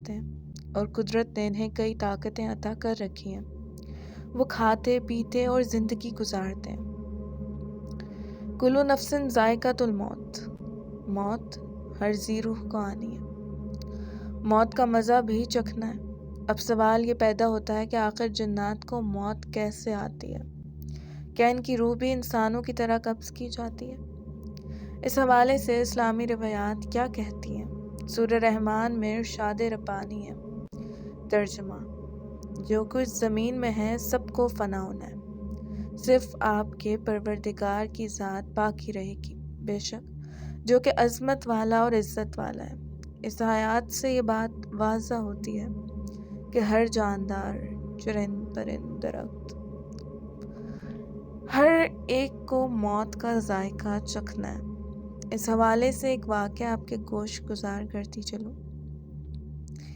ہیں اور قدرت نے انہیں کئی طاقتیں عطا کر رکھی ہیں۔ وہ کھاتے پیتے اور زندگی گزارتے ہیں۔ کلو نفس ذائقۃ الموت، موت ہر ذی روح کو آنی ہے، موت کا مزہ بھی چکھنا ہے۔ اب سوال یہ پیدا ہوتا ہے کہ آخر جنات کو موت کیسے آتی ہے؟ کیا ان کی روح بھی انسانوں کی طرح قبض کی جاتی ہے؟ اس حوالے سے اسلامی روایات کیا کہتی ہیں؟ سورہ رحمان میں ارشاد ربانی ہے، ترجمہ: جو کچھ زمین میں ہے سب کو فنا ہونا ہے، صرف آپ کے پروردگار کی ذات باقی رہے گی، بے شک جو کہ عظمت والا اور عزت والا ہے۔ اس آیات سے یہ بات واضح ہوتی ہے کہ ہر جاندار، چرند پرند، درخت، ہر ایک کو موت کا ذائقہ چکھنا ہے۔ اس حوالے سے ایک واقعہ آپ کے گوش گزار کرتی چلوں۔